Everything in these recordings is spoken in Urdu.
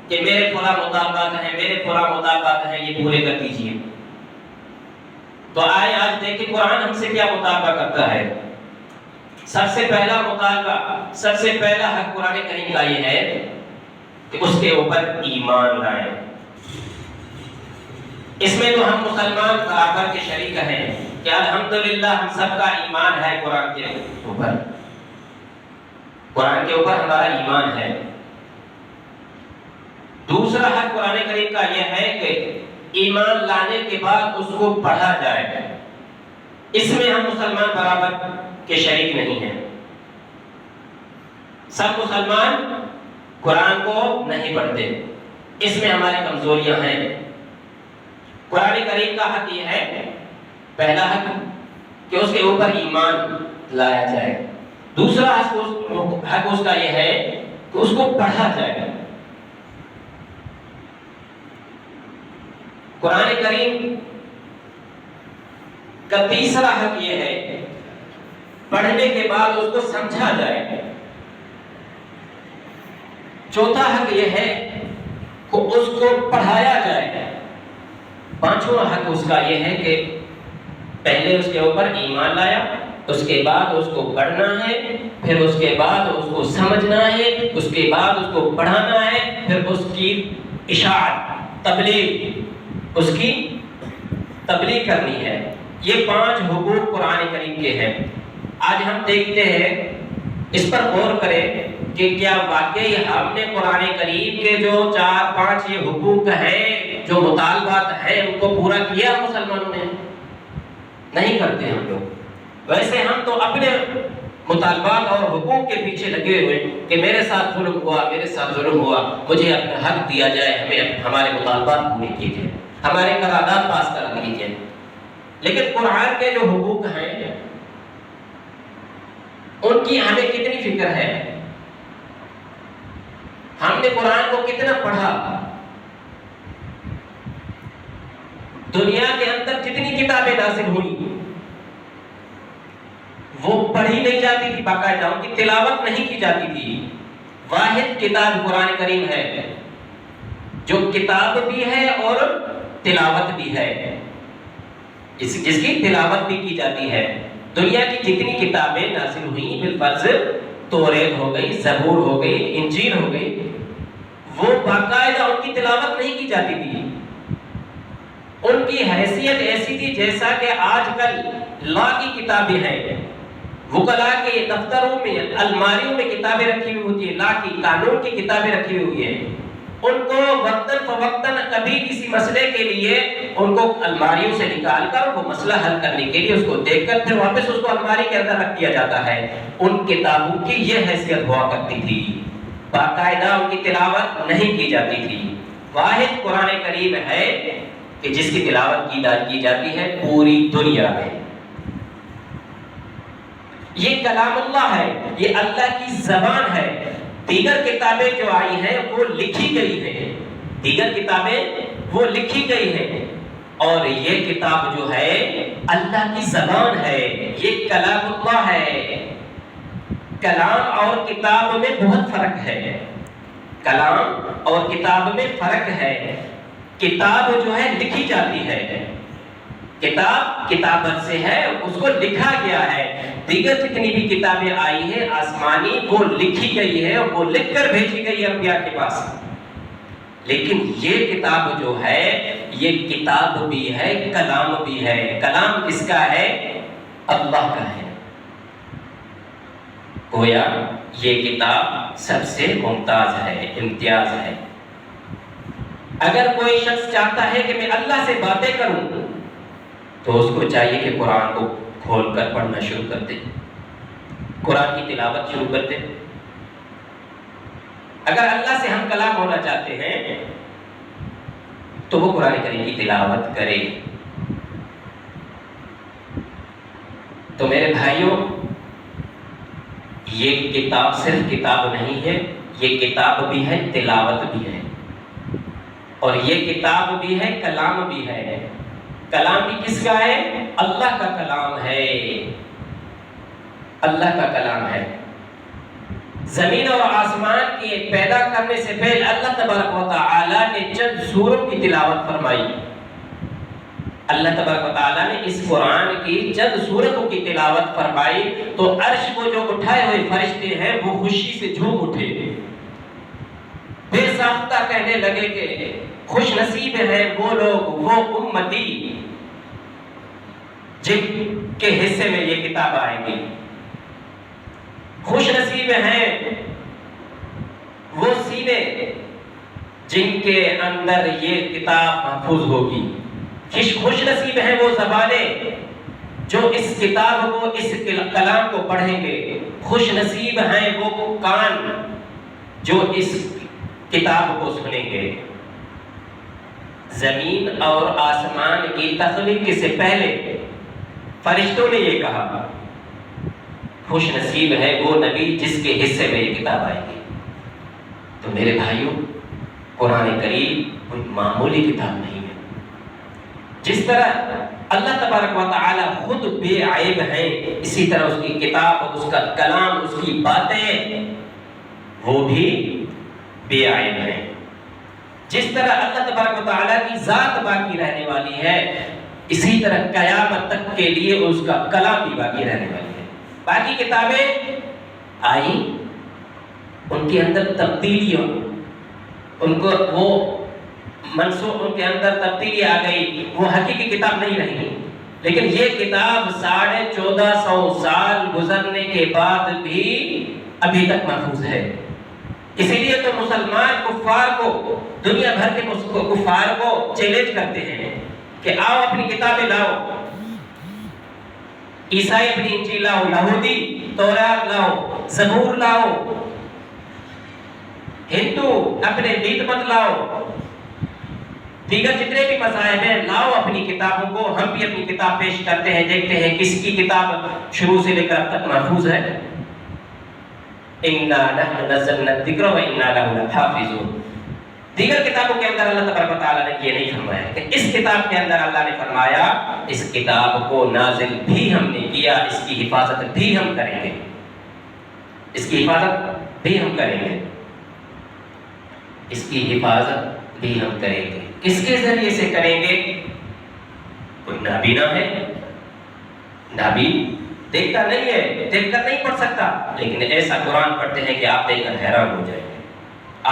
کہ میرے پورا مطالبات ہیں، میرے پورا مطالبات ہیں، یہ پورے کر دیجیے۔ تو آئے آج دیکھیں قرآن ہم سے کیا مطالبہ کرتا ہے۔ سب سے پہلا مطالبہ، سب سے پہلا حق قرآن کریم کا یہ ہے کہ اس کے اوپر ایمان لائیں۔ اس میں تو ہم مسلمان برابر کے شریک ہیں کہ الحمدللہ ہم سب کا ایمان ہے قرآن کے اوپر، قرآن کے اوپر ہمارا ایمان ہے۔ دوسرا حق قرآن کریم کا یہ ہے کہ ایمان لانے کے بعد اس کو پڑھا جائے۔ اس میں ہم مسلمان برابر کے شریک نہیں ہیں۔ سب مسلمان قرآن کو نہیں پڑھتے، اس میں ہماری کمزوریاں ہیں۔ قرآن کریم کا حق یہ ہے، پہلا حق کہ اس کے اوپر ایمان لایا جائے۔ دوسرا حق اس کا یہ ہے کہ اس کو پڑھا جائے۔ قرآن کریم کا تیسرا حق یہ ہے پڑھنے کے بعد اس کو سمجھا جائے۔ چوتھا حق یہ ہے کہ اس کو پڑھایا جائے۔ پانچواں حق اس کا یہ ہے کہ پہلے اس کے اوپر ایمان لایا، اس کے بعد اس کو پڑھنا ہے، پھر اس کے بعد اس کو سمجھنا ہے، اس کے بعد اس کو پڑھانا ہے، پھر اس کی اشاعت، تبلیغ، اس کی تبلیغ کرنی ہے۔ یہ 5 حقوق قرآن کریم کے ہیں۔ آج ہم دیکھتے ہیں، اس پر غور کریں کہ کیا واقعی ہم نے قرآن کریم کے جو 4-5 یہ حقوق ہیں، جو مطالبات ہیں، ان کو پورا کیا مسلمانوں نے؟ نہیں کرتے ہم لوگ۔ ویسے ہم تو اپنے مطالبات اور حقوق کے پیچھے لگے ہوئے کہ میرے ساتھ ظلم ہوا، میرے ساتھ ظلم ہوا، مجھے اپنا حق دیا جائے، ہمیں ہمارے مطالبات پورے کیے جائیں، ہمارے قرارداد پاس کر لیجیے۔ لیکن قرآن کے جو حقوق ہیں ان کی ہمیں کتنی فکر ہے؟ ہم نے قرآن کو کتنا پڑھا؟ دنیا کے اندر جتنی کتابیں نازل ہوئی وہ پڑھی نہیں جاتی تھی، باقاعدہ ان کی تلاوت نہیں کی جاتی تھی۔ واحد کتاب قرآن کریم ہے جو کتاب بھی ہے اور تلاوت بھی ہے، جس کی تلاوت بھی کی جاتی ہے۔ دنیا کی جتنی کتابیں نازل ہوئیں، بالفرض توریت ہو گئی، زبور ہو گئی، انجیل ہو گئی، وہ باقاعدہ ان کی تلاوت نہیں کی جاتی تھی۔ ان کی حیثیت ایسی تھی جیسا کہ آج کل لا کی کتابیں ہیں، وکلا کے دفتروں میں، الماریوں میں کتابیں رکھی ہوئی ہوتی ہیں، لا کی، قانون کی کتابیں رکھی ہوئی ہیں۔ ان کو وقتاً فوقتاً کبھی کسی مسئلے کے لیے ان کو الماریوں سے نکال کر وہ مسئلہ حل کرنے کے لیے اس کو دیکھ کر پھر واپس اس کو الماری کے اندر رکھ دیا جاتا ہے۔ ان کتابوں کی یہ حیثیت ہوا کرتی تھی، باقاعدہ ان کی تلاوت نہیں کی جاتی تھی۔ واحد قرآن کریم ہے کہ جس کی تلاوت کی جاتی ہے پوری دنیا میں۔ یہ کلام اللہ ہے، یہ اللہ کی زبان ہے۔ دیگر کتابیں جو آئی ہیں وہ لکھی گئی ہیں، دیگر کتابیں وہ لکھی گئی ہیں، اور یہ کتاب جو ہے اللہ کی زبان ہے، یہ کلام اللہ ہے۔ کلام اور کتاب میں بہت فرق ہے، کلام اور کتاب میں فرق ہے۔ کتاب جو ہے لکھی جاتی ہے، کتاب کتابت سے ہے، اس کو لکھا گیا ہے۔ دیگر جتنی بھی کتابیں آئی ہیں آسمانی، وہ لکھی گئی ہے، وہ لکھ کر بھیجی گئی انبیاء کے پاس۔ لیکن یہ کتاب جو ہے یہ کتاب بھی ہے، کلام بھی ہے۔ کلام کس کا ہے؟ اللہ کا ہے۔ گویا یہ کتاب سب سے ممتاز ہے، امتیاز ہے۔ اگر کوئی شخص چاہتا ہے کہ میں اللہ سے باتیں کروں تو اس کو چاہیے کہ قرآن کو کھول کر پڑھنا شروع کر دے، قرآن کی تلاوت شروع کر دے۔ اگر اللہ سے ہم کلام ہونا چاہتے ہیں تو وہ قرآن کریم کی تلاوت کرے۔ تو میرے بھائیوں، یہ کتاب صرف کتاب نہیں ہے، یہ کتاب بھی ہے، تلاوت بھی ہے، اور یہ کتاب بھی ہے، کلام بھی ہے۔ کلام بھی کس کا ہے؟ اللہ کا کلام ہے، اللہ کا کلام ہے۔ زمین اور آسمان کے پیدا کرنے سے پہلے اللہ تبارک و تعالی نے چند سوروں کی تلاوت فرمائی. اللہ تبارک و تعالیٰ نے اس قرآن کی چند سورتوں کی تلاوت فرمائی تو عرش کو جو اٹھائے ہوئے فرشتے ہیں وہ خوشی سے جھوم اٹھے، بے ساختہ کہنے لگے کہ خوش نصیب ہیں وہ لوگ، وہ امتی جن کے حصے میں یہ کتاب آئے گی. خوش نصیب ہیں وہ سینے جن کے اندر یہ کتاب محفوظ ہوگی. خوش نصیب ہیں وہ زبانیں جو اس کتاب کو، اس کلام کو پڑھیں گے. خوش نصیب ہیں وہ کان جو اس کتاب کو سنیں گے. زمین اور آسمان کی تخلیق سے پہلے فرشتوں نے یہ کہا خوش نصیب ہے وہ نبی جس کے حصے میں یہ کتاب آئے گی. تو میرے بھائیوں، قرآن کریم کوئی معمولی کتاب نہیں ہے. جس طرح اللہ تبارک و تعالی خود بے عیب ہیں، اسی طرح اس کی کتاب، اس کا کلام، اس کی باتیں وہ بھی بے عیب ہیں. جس طرح اللہ تبارک و تعالی کی ذات باقی رہنے والی ہے، اسی طرح قیامت تک کے لیے اس کا کلام بھی باقی رہنے والی ہے. باقی کتابیں آئیں، ان کے اندر تبدیلیوں، ان کو وہ منسوخ، ان کے اندر تبدیلی آ گئی، وہ حقیقی کتاب نہیں رہی. لیکن یہ کتاب 1450 سال گزرنے کے بعد بھی ابھی تک محفوظ ہے. اسی لیے تو مسلمان کفار کو، دنیا بھر کے کفار کو چیلنج کرتے ہیں کہ آؤ اپنی کتابیں لاؤ. عیسائی اپنی انجیل لاؤ، یہودی تورات لاؤ، زبور لاؤ، ہندو اپنے بیت مت لاؤ، دیگر جتنے بھی مذاہب ہیں لاؤ اپنی کتابوں کو. ہم بھی اپنی کتاب پیش کرتے ہیں، دیکھتے ہیں کس کی کتاب شروع سے لے کر اب تک محفوظ ہے. اِنَّا نَحْنُ نَزَّلْنَا الذِّكْرَ وَإِنَّا لَهُ لَحَافِظُونَ. دیگر کتابوں کے اندر اللہ تبارک و تعالیٰ نے یہ نہیں فرمایا کہ اس کتاب کے اندر اللہ نے فرمایا اس کتاب کو نازل بھی ہم نے کیا، اس کی حفاظت بھی ہم کریں گے، اس کی حفاظت بھی ہم کریں گے، اس کی حفاظت بھی ہم کریں گے. کس کے ذریعے سے کریں گے؟ کوئی نابینا ہے، نابی دیکھتا نہیں ہے، دیکھ کر نہیں پڑھ سکتا، لیکن ایسا قرآن پڑھتے ہیں کہ آپ دیکھ کر حیران ہو جائیں گے،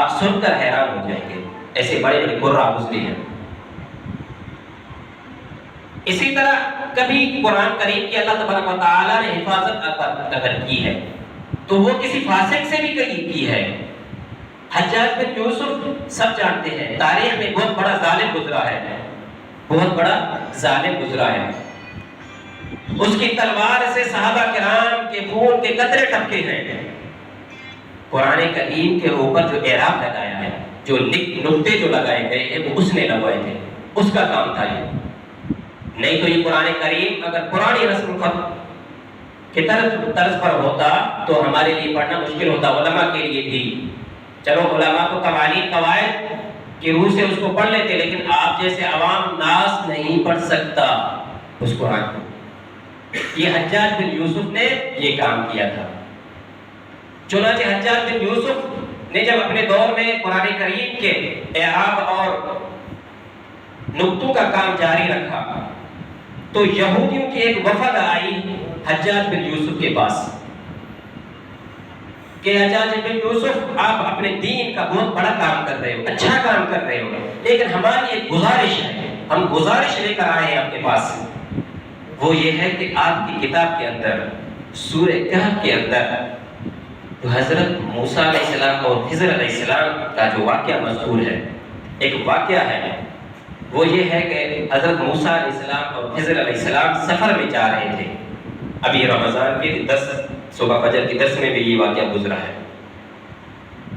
آپ سن کر حیران ہو جائیں گے. ایسے بڑے بڑے قرآ گزرے ہیں. اسی طرح کبھی قرآن کریم کی اللہ تبارک و تعالیٰ نے حفاظت اگر کی ہے تو وہ کسی فاسق سے بھی کی ہے. حجاج بن یوسف سب جانتے ہیں، تاریخ میں بہت بڑا ظالم گزرا ہے، بہت بڑا ظالم گزرا ہے. اس کی تلوار سے صحابہ کرام کے خون کے قطرے ٹپکے ہیں. قرآن کریم کے اوپر جو اعراب لگایا ہے، جو نقطے جو لگائے گئے ہیں وہ اس نے لگوائے تھے، اس کا کام تھا یہ. نہیں تو یہ قرآن کریم اگر پرانی رسم کے طرز پر ہوتا تو ہمارے لیے پڑھنا مشکل ہوتا، علماء کے لیے بھی. چلو علماء کو قوانین قواعد کی روح سے اس کو پڑھ لیتے، لیکن آپ جیسے عوام ناس نہیں پڑھ سکتا اس قرآن کو. یہ حجاج بن یوسف نے یہ کام کیا تھا. چنانچہ حجاج بن یوسف نے جب اپنے دور میں قرآن کریم کے اعراب اور نقطوں کا کام جاری رکھا تو یہودیوں کی ایک وفد آئی حجاج بن یوسف کے پاس کہ حجاج بن یوسف آپ اپنے دین کا بہت بڑا کام کر رہے ہو، اچھا کام کر رہے ہو، لیکن ہماری ایک گزارش ہے، ہم گزارش لے کر آئے ہیں آپ کے پاس. وہ یہ ہے کہ آپ کی کتاب کے اندر سورہ کہف کے اندر حضرت موسیٰ علیہ السلام اور خضر علیہ السلام کا جو واقعہ مذکور ہے، ایک واقعہ ہے، وہ یہ ہے کہ حضرت موسیٰ علیہ السلام اور خضر علیہ السلام سفر میں جا رہے تھے. ابھی رمضان کے 10 صبح فجر کی درس میں بھی یہ واقعہ گزرا ہے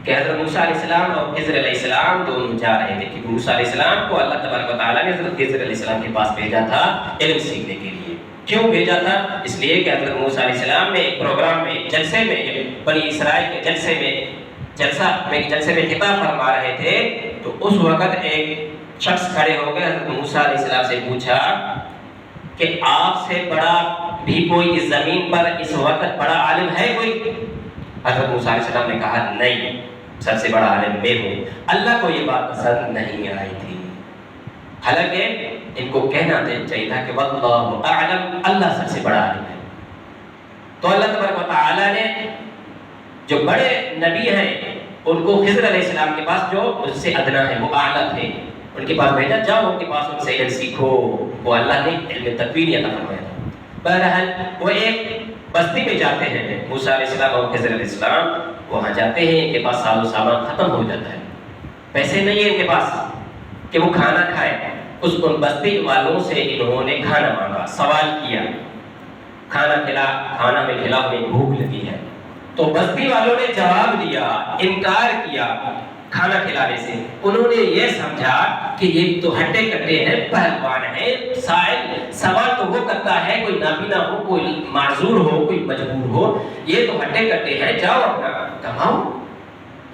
کہ حضرت موسیٰ علیہ السلام اور خضر علیہ السلام دونوں جا رہے تھے. کیونکہ موسیٰ علیہ السلام کو اللہ تبارک و تعالیٰ نے حضرت خضر علیہ السلام کے پاس بھیجا تھا علم سیکھنے کے لیے. کیوں بھیجا تھا؟ اس لیے کہ حضرت موسیٰ علیہ السلام نے ایک پروگرام میں، جلسے میں، بنی اسرائیل کے جلسے میں خطاب فرما رہے تھے تو اس وقت ایک شخص کھڑے ہو گئے، حضرت موسیٰ علیہ السلام سے پوچھا کہ آپ سے بڑا بھی کوئی اس زمین پر اس وقت بڑا عالم ہے کوئی؟ حضرت موسیٰ علیہ السلام نے کہا نہیں، سب سے بڑا عالم میں ہوں۔ اللہ کو یہ بات پسند نہیں آئی تھی، حالانکہ ان کو کہنا چاہیے تھا کہ واللہ اعلم، اللہ سب سے بڑا عالم ہے۔ تو اللہ تبارک و تعالیٰ نے جو بڑے نبی ہیں ان کو خضر علیہ السلام کے پاس جو اس سے ادنا ہے، وہ اعلیٰ تھے، ان کے پاس بھیجا، جاؤ ان کے پاس ان سے علم سیکھو۔ وہ اللہ نے علم تکوینی عطا فرمایا تھا۔ بہرحال وہ ایک بستی میں جاتے ہیں، موسیٰ علیہ السلام اور خضر علیہ السلام وہاں جاتے ہیں، ان کے پاس ساز و سامان ختم ہو جاتا ہے، پیسے نہیں ہیں ان کے پاس کہ وہ کھانا کھائے۔ ان بستی والوں سے انہوں نے کھانا مانگا، سوال کیا، کھانا میں کھلا، ہمیں بھوک لگی ہے۔ تو بستی والوں نے جواب دیا، انکار کیا کھانا کھلانے سے۔ انہوں نے یہ سمجھا کہ یہ تو ہٹے کٹے ہیں، پہلوان ہیں، سائل سوال تو وہ کرتا ہے کوئی نابینا ہو، کوئی معذور ہو، کوئی مجبور ہو، یہ تو ہٹے کٹے ہیں، جاؤ اپنا کماؤ۔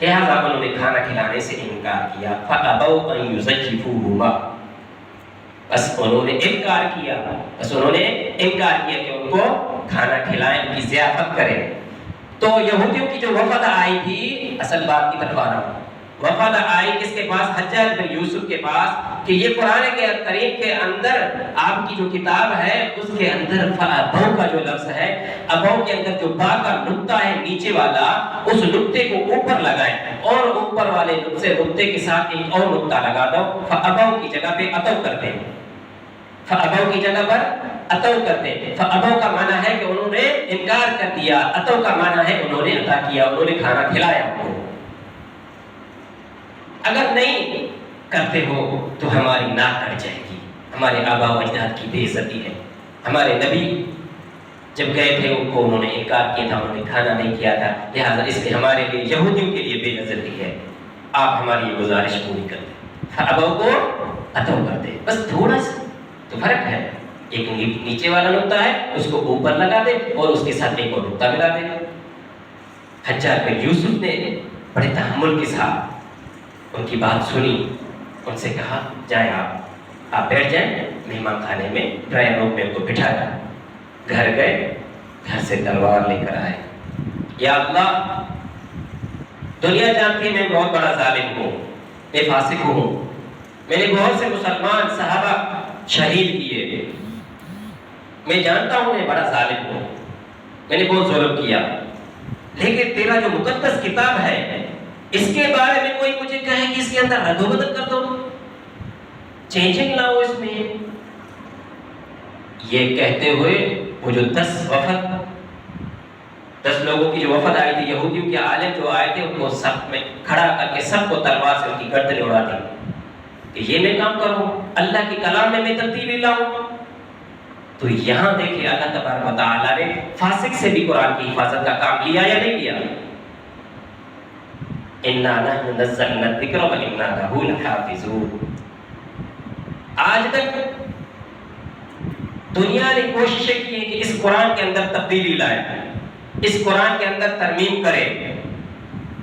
لہٰذا انہوں نے کھانا کھلانے سے انکار کیا۔ فَأَبَوْا أَن يُزَيِّفُوهُمَا، بس انہوں نے انکار کیا کہ ان کو کھانا کھلائیں، ان کی ضیافت کریں۔ تو یہودیوں کی جو وفد آئی تھی، اصل بات کی طرف آ رہا ہوں، وفد آئی کس کے پاس؟ حجاج بن یوسف کے پاس، کہ یہ قرآن کریم کے اندر آپ کی جو کتاب ہے اس کے اندر فَأَبَوْا کا جو لفظ ہے، ابو کے اندر جو با کا نقطہ ہے نیچے والا، اس نقطے کو اوپر لگائیں اور اوپر والے نقطے کے ساتھ ایک اور نقطہ لگا دو، فَأَبَوْا کی جگہ پہ عطف کرتے ہیں، فَأَبَوْا کی جگہ پر عطف کرتے ہیں۔ فَأَبَوْا کا معنی ہے کہ انہوں نے انکار کر دیا، عطف کا معنی ہے انہوں نے عطا کیا، انہوں نے کھانا کھلایا ان کو۔ اگر نہیں کرتے ہو تو ہماری ناک کٹ جائے گی، ہمارے آبا و اجداد کی بے عزتی ہے۔ ہمارے نبی جب گئے تھے ان کو انہوں نے انکار کیا تھا، انہوں نے کھانا نہیں کیا تھا، لہٰذا اس لیے ہمارے لیے یہودیوں کے لیے بے عزتی ہے، آپ ہماری یہ گزارش پوری کر دیں، فَأَبَوْا کو عطف کر دیں، بس تھوڑا سا تو فرق ہے، ایک نیچے والا نقطہ ہے اس کو اوپر لگا دے اور اس کے ساتھ ایک اور نقطہ ملا دے۔ حجاج بن یوسف نے بڑے تحمل کے ساتھ ان کی بات سنی، ان سے کہا جائیں آپ بیٹھ جائیں مہمان خانے میں، ڈرائنگ روم میں ان کو بٹھایا، گھر گئے، گھر سے تلوار لے کر آئے۔ یا اللہ، دنیا جانتی ہے میں بہت بڑا ظالم ہوں، میں فاسق ہوں، میں نے بہت سے مسلمان صحابہ شہید کیے، میں جانتا ہوں میں بڑا ظالم ہوں، میں نے بہت ظلم کیا، لیکن تیرا جو مقدس کتاب ہے اس کے بارے میں کوئی مجھے کہے کہ اس کے اندر رد و بدل کر دو، چینجنگ لاؤ اس میں۔ یہ کہتے ہوئے وہ جو 10 لوگوں کی جو وفد آئی تھی، یہودیوں کے عالم جو آئے تھے، ان کو سب میں کھڑا کر کے سب کو تلوار سے ان کی گردنیں اڑا دی کہ یہ میں کام کروں، اللہ کی کلام میں تبدیلی لاؤں۔ تو یہاں دیکھیں اللہ تبارک و تعالیٰ نے فاسق سے بھی قرآن کی حفاظت کا کام لیا یا نہیں لیا؟ اِنَّا نَحْنُ نَزَّلْنَا الذِّكْرَ وَإِنَّا لَهُ لَحَافِظُونَ۔ آج تک دنیا نے کوششیں کی ہیں کہ اس قرآن کے اندر تبدیلی لائے، اس قرآن کے اندر ترمیم کرے،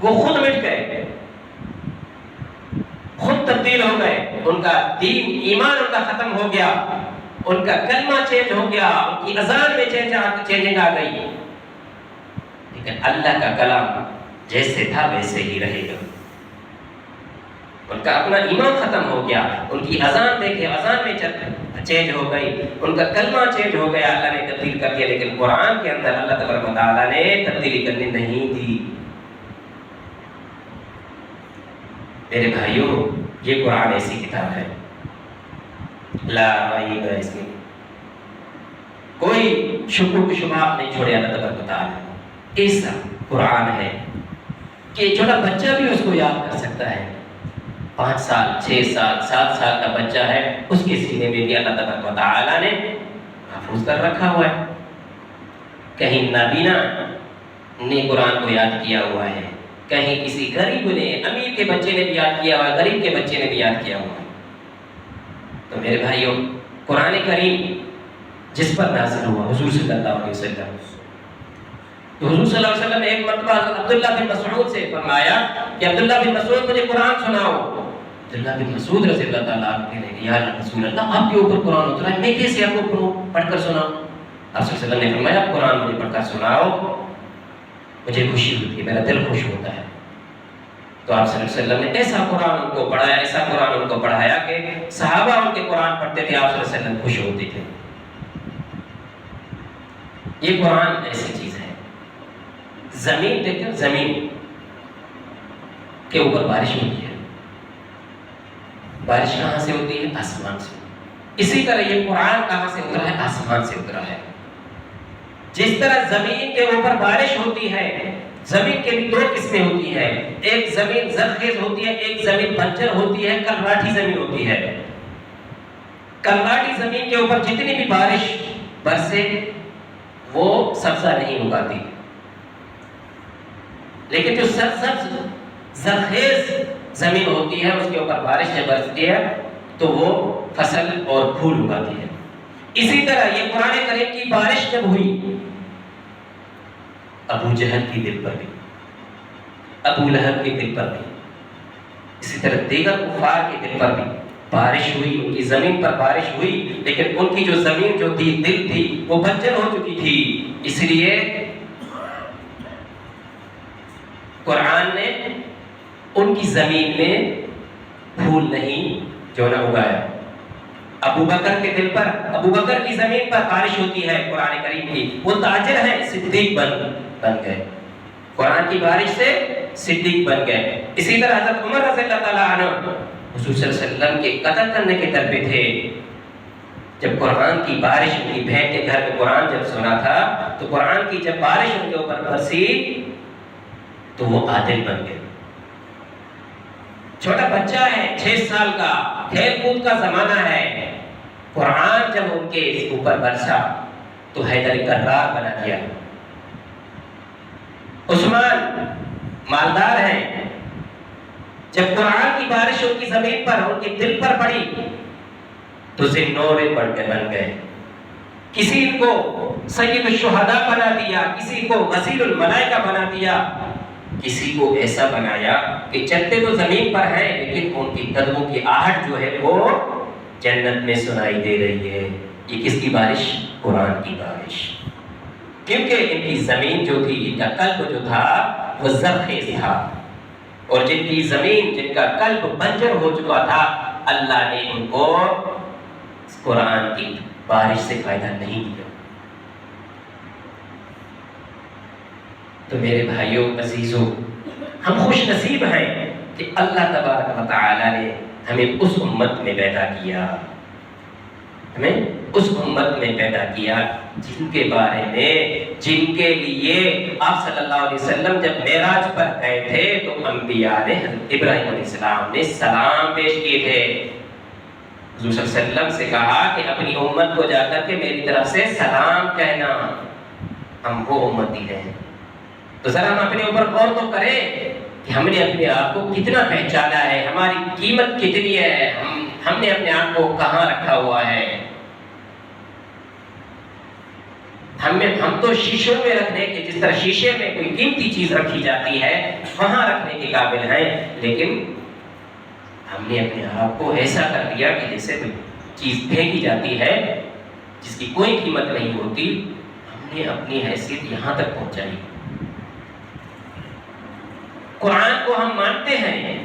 وہ خود مٹ گئے، خود تبدیل ہو گئے، ان کا دین ایمان ان کا ختم ہو گیا، ان کا کلمہ چینج ہو گیا، ان کی اذان میں چینجنگ آ گئی، لیکن اللہ کا کلام جیسے تھا ویسے ہی رہے گا۔ ان کا اپنا ایمان ختم ہو گیا، ان کی اذان دیکھے، اذان میں چینج ہو گئی، ان کا کلمہ چینج ہو گیا، اللہ نے تبدیل کر دیا، لیکن قرآن کے اندر اللہ تبارک و تعالیٰ نے تبدیلی کرنے نہیں دی۔ میرے بھائیوں، یہ قرآن ایسی کتاب ہے، لا ریب اس میں کوئی شکوک شبہات نہیں چھوڑے اللہ تبارک و تعالیٰ۔ ایسا قرآن ہے کہ چھوٹا بچہ بھی اس کو یاد کر سکتا ہے، 5 سال 6 سال 7 سال کا بچہ ہے، اس کے سینے میں بھی اللہ تبارک و تعالیٰ نے محفوظ کر رکھا ہوا ہے۔ کہیں نابینا نے قرآن کو یاد کیا ہوا ہے، کہیں کسی غریب نے، امیر کے بچے نے بھی یاد کیا ہوا ہے، غریب کے بچے نے بھی یاد کیا ہوا ہے۔ تو میرے بھائیوں، قرآن کریم جس پر نازل ہوا حضور صلی اللہ علیہ وسلم، تو حضور صلی اللہ علیہ وسلم نے ایک مرتبہ عبداللہ بن مسعود سے فرمایا کہ عبداللہ بن مسعود مجھے قرآن سناؤ۔ عبداللہ بن مسعود رضی اللہ تعالیٰ عنہ کہنے لگے یا رسول اللہ، آپ کے اوپر قرآن اترا ہے، میں کیسے آپ کو پڑھ کر سناؤں؟ آپ صلی اللہ علیہ وسلم نے فرمایا قرآن مجھے پڑھ کر سناؤ۔ مجھے خوشی ہوتی ہے، میرا دل خوش ہوتا ہے۔ تو آپ صلی اللہ علیہ وسلم نے ایسا قرآن ان کو پڑھایا، ایسا قرآن ان کو پڑھایا کہ صحابہ ان کے قرآن پڑھتے تھے، آپ صلی اللہ علیہ وسلم خوش ہوتے تھے۔ یہ قرآن ایسی چیز ہے۔ زمین دیکھیں، زمین کے اوپر بارش ہوتی ہے، بارش کہاں سے ہوتی ہے؟ آسمان سے۔ اسی طرح یہ قرآن کہاں سے اترا ہے؟ آسمان سے اترا ہے۔ جس طرح زمین کے اوپر بارش ہوتی ہے، زمین کے بھی دو قسمیں ہوتی ہیں، ایک زمین زرخیز ہوتی ہے، ایک زمین بنجر ہوتی ہے، کلراٹھی زمین ہوتی ہے۔ کلراٹھی زمین کے اوپر جتنی بھی بارش برسے وہ سبزہ نہیں اگاتی، لیکن جو سرسبز زرخیز زمین ہوتی ہے اس کے اوپر بارش جب برستی ہے تو وہ فصل اور پھول اگاتی ہے۔ اسی طرح یہ قرآن کریم کی بارش جب ہوئی، ابو جہل کی دل پر بھی، ابو لہب کے دل پر بھی، اسی طرح دیگر کفار کے دل پر بھی بارش ہوئی، ان کی زمین پر بارش ہوئی، لیکن ان کی جو زمین جو تھی، دل تھی، وہ بنجر ہو چکی تھی۔ اس لیے قرآن نے ان کی زمین میں پھول نہیں جو نہ اگایا۔ ابو بکر کے دل پر، ابو بکر کی زمین پر بارش ہوتی ہے قرآن کریم کی، وہ تاجر ہیں، صدیق بن گئے، قرآن کی بارش سے صدیق بن گئے۔ اسی طرح حضرت عمر رضی اللہ تعالیٰ عنہ حضور صلی اللہ علیہ وسلم کے قتل کرنے کے در پہ تھے۔ جب قرآن کی بارش ان کی بہن کے گھر میں قرآن جب سنا تھا تو قرآن کی جب بارش ان کے اوپر برسی تو وہ عادل بن گئے۔ چھوٹا بچہ ہے 6 سال کا، کھیل کود کا زمانہ ہے، قرآن جب ان کے اوپر برسا تو حیدر کرار بنا دیا۔ عثمان مالدار ہیں، جب قرآن کی بارش ان کی زمین پر، ان کے دل پر پڑی تو ذنورے بن گئے۔ کسی کو سید الشہداء بنا دیا، کسی کو غسیل الملائکہ بنا دیا، کسی کو ایسا بنایا کہ چلتے تو زمین پر ہیں لیکن ان کی قدموں کی آہٹ جو ہے وہ جنت میں سنائی دے رہی ہے۔ یہ کس کی بارش؟ قرآن کی بارش۔ کیونکہ ان کی زمین جو تھی، ان کا قلب جو تھا وہ زرخیز تھا، اور جن کی زمین، جن کا قلب بنجر ہو چکا تھا، اللہ نے ان کو قرآن کی بارش سے فائدہ نہیں دیا۔ تو میرے بھائیوں عزیزوں، ہم خوش نصیب ہیں کہ اللہ تبارک و تعالی نے ہمیں اس امت میں پیدا کیا، ہمیں اس امت میں پیدا کیا جن کے بارے میں، جن کے لیے آپ صلی اللہ علیہ وسلم جب معراج پر گئے تھے تو انبیاء نے، حضرت ابراہیم علیہ السلام نے سلام پیش کیے تھے۔ حضور صلی اللہ علیہ وسلم سے کہا کہ اپنی امت کو جا کر کے میری طرف سے سلام کہنا۔ ہم وہ امتی ہیں، تو ذرا ہم اپنے اوپر غور تو کریں کہ ہم نے اپنے آپ کو کتنا پہچانا ہے، ہماری قیمت کتنی ہے، ہم نے اپنے آپ کو کہاں رکھا ہوا ہے۔ ہم تو شیشوں میں رکھنے کے، جس طرح شیشے میں کوئی قیمتی چیز رکھی جاتی ہے وہاں رکھنے کے قابل ہیں، لیکن ہم نے اپنے آپ کو ایسا کر دیا کہ جیسے کوئی چیز پھینکی جاتی ہے جس کی کوئی قیمت نہیں ہوتی، ہم نے اپنی حیثیت یہاں تک پہنچائی۔ قرآن کو ہم مانتے ہیں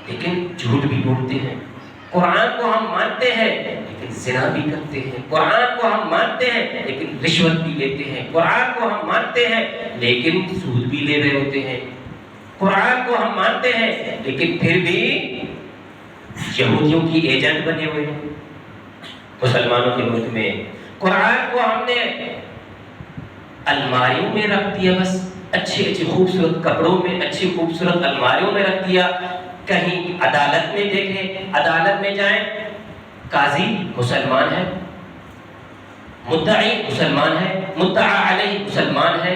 لیکن جھوٹ بھی بولتے ہیں، قرآن کو ہم مانتے ہیں لیکن زنا بھی کرتے ہیں، قرآن کو ہم مانتے ہیں لیکن رشوت بھی لیتے ہیں، قرآن کو ہم مانتے ہیں لیکن سود بھی لے رہے ہوتے ہیں، قرآن کو ہم مانتے ہیں لیکن پھر بھی یہودیوں کی ایجنٹ بنے ہوئے ہیں مسلمانوں کے ملک میں۔ قرآن کو ہم نے الماریوں میں رکھ دیا، بس اچھے خوبصورت کپڑوں میں، اچھی خوبصورت الماریوں میں رکھ دیا۔ کہیں عدالت میں دیکھیں، عدالت میں جائیں، قاضی مسلمان ہے، مدعی مسلمان ہے، مدعا علیہ مسلمان ہے،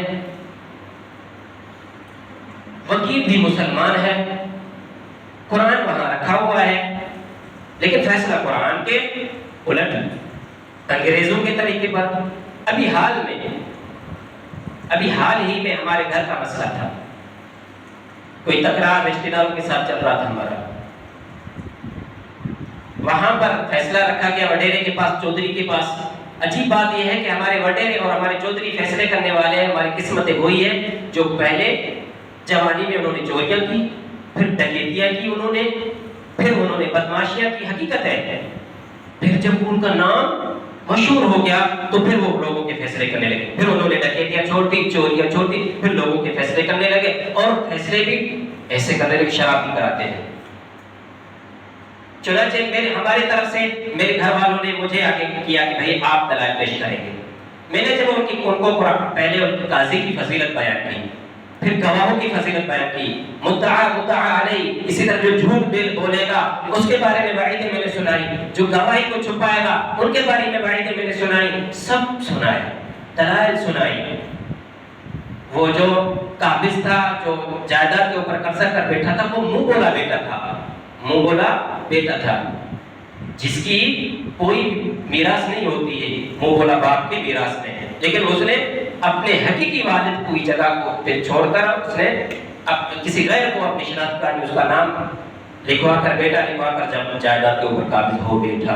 وکیل بھی مسلمان ہے، قرآن وہاں رکھا ہوا ہے، لیکن فیصلہ قرآن کے الٹ انگریزوں کے طریقے پر۔ ابھی حال ہی میں ہمارے گھر کا مسئلہ تھا، کوئی تکرار رشتہ داروں کے ساتھ چل رہا تھا ہمارا، وہاں پر فیصلہ رکھا گیا وڈیرے کے پاس، چودھری کے پاس، عجیب بات یہ ہے کہ ہمارے وڈیرے اور ہمارے چودھری فیصلے کرنے والے ہیں، ہماری قسمتیں وہی ہے جو پہلے جوانی میں انہوں نے چوریاں کی، پھر ڈکیتیاں کی انہوں نے، پھر انہوں نے بدماشیاں کی، حقیقت ہے۔ پھر جب ان کا نام مشہور ہو گیا تو پھر وہ لوگوں کے فیصلے کرنے لگے، پھر انہوں نے ڈکیتیاں چھوڑ دی، چوریاں چھوڑ دی، پھر لوگوں کے فیصلے کرنے لگے، اور فیصلے بھی ایسے کرنے لگے، شراب بھی کراتے ہیں۔ چنانچہ ہماری طرف سے میرے گھر والوں نے مجھے آگے کیا کہ بھائی آپ دلائل پیش کریں گے۔ میں نے جب ان کو پہلے قاضی کی فضیلت بیان کی، پھر گواہوں کی فضیلت بیان کی، مدعا علیہ، اسی طرح جو جھوٹ بولے گا اس کے بارے میں وعیدیں میں نے سنائی، جو گواہی کو چھپائے گا ان کے بارے میں وعیدیں میں نے سنائی، سب سنائے، دلائل سنائی۔ وہ جو قابض تھا، جو جائیداد کے اوپر قبضہ کر بیٹھا تھا، وہ منہ بولا بیٹا تھا، منہ بولا بیٹا تھا، جس کی کوئی میراث نہیں ہوتی ہے، منہ بولا باپ کے میراث میں ہے، لیکن اس نے اپنے حقیقی والد کو جگہ کو پہ چھوڑ کر اس نے کسی غیر کو اپنی شناخت کارڈ میں اس کا نام لکھوا کر، بیٹا لکھوا کر جب جائیداد کے اوپر قابض ہو بیٹھا۔